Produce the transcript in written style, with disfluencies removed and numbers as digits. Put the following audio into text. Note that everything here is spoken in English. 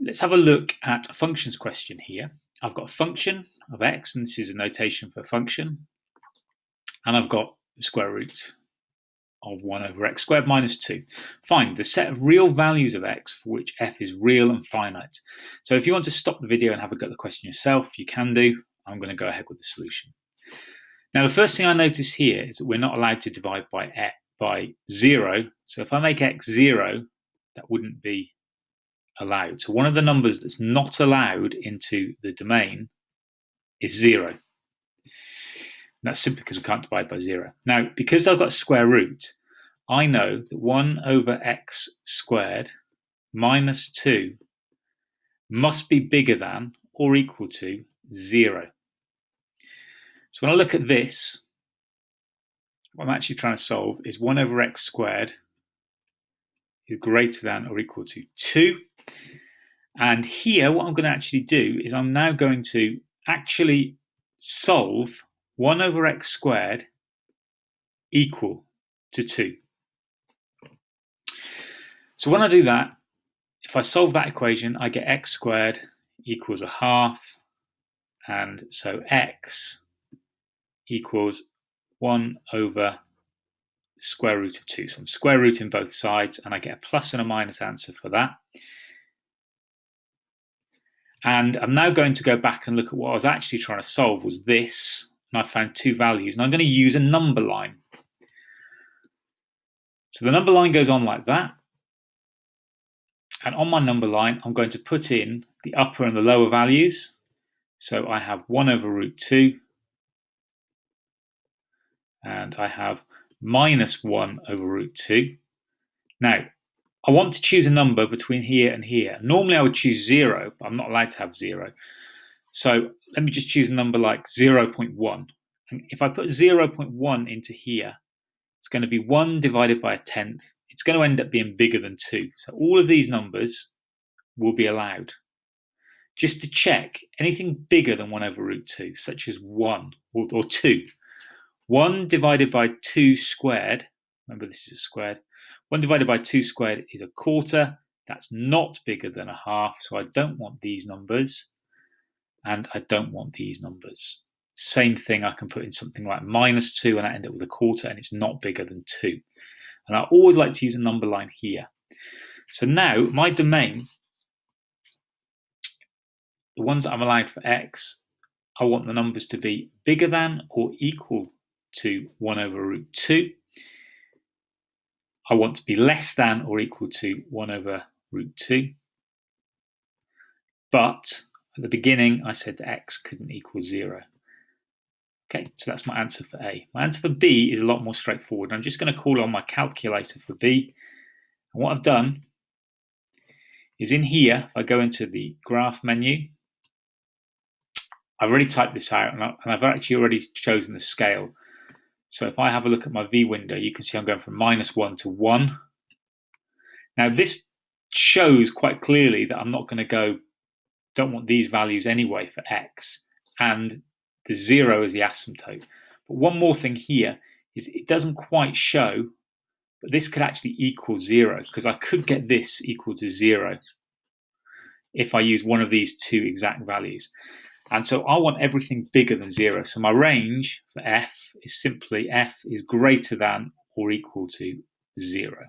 let's have a look at a functions question here. I've got a function of x, and this is a notation for a function, and I've got the square root of 1 over x squared minus 2. Find the set of real values of x for which f is real and finite. So if you want to stop the video and have a go at the question yourself, you can do. I'm going to go ahead with the solution. Now, the first thing I notice here is that we're not allowed to divide by 0. So if I make x 0, that wouldn't be allowed. So one of the numbers that's not allowed into the domain is 0. And that's simply because we can't divide by 0. Now, because I've got a square root, I know that 1 over x squared minus 2 must be bigger than or equal to 0. So when I look at this, what I'm actually trying to solve is 1 over x squared is greater than or equal to 2. And here, what I'm going to actually do is I'm now going to actually solve 1 over x squared equal to 2. So when I do that, if I solve that equation, I get x squared equals a half, and so x equals 1 over square root of 2. So I'm square rooting both sides, and I get a plus and a minus answer for that. And I'm now going to go back and look at what I was actually trying to solve was this, and I found two values, and I'm going to use a number line. So the number line goes on like that, and on my number line I'm going to put in the upper and the lower values. So I have 1 over root 2, and I have minus 1 over root 2. Now, I want to choose a number between here and here. Normally I would choose 0, but I'm not allowed to have 0. So let me just choose a number like 0.1. And if I put 0.1 into here, it's going to be 1 divided by a tenth. It's going to end up being bigger than 2. So all of these numbers will be allowed. Just to check, anything bigger than 1 over root 2, such as 1 or 2. 1 divided by 2 squared, remember this is a squared, 1 divided by 2 squared is a quarter. That's not bigger than a half, so I don't want these numbers, and I don't want these numbers. Same thing, I can put in something like minus 2, and I end up with a quarter, and it's not bigger than 2. And I always like to use a number line here. So now, my domain, the ones that I'm allowed for x, I want the numbers to be bigger than or equal to 1 over root 2. I want to be less than or equal to 1 over root 2. But at the beginning, I said that x couldn't equal 0. Okay, so that's my answer for A. My answer for B is a lot more straightforward. I'm just going to call on my calculator for B. And what I've done is in here, if I go into the graph menu, I've already typed this out, and I've actually already chosen the scale. So if I have a look at my V window, you can see I'm going from minus 1 to 1. Now this shows quite clearly that I'm not going to don't want these values anyway for x, and the 0 is the asymptote. But one more thing here is it doesn't quite show, but this could actually equal 0, because I could get this equal to 0 if I use one of these two exact values. And so I want everything bigger than 0. So my range for f is simply f is greater than or equal to 0.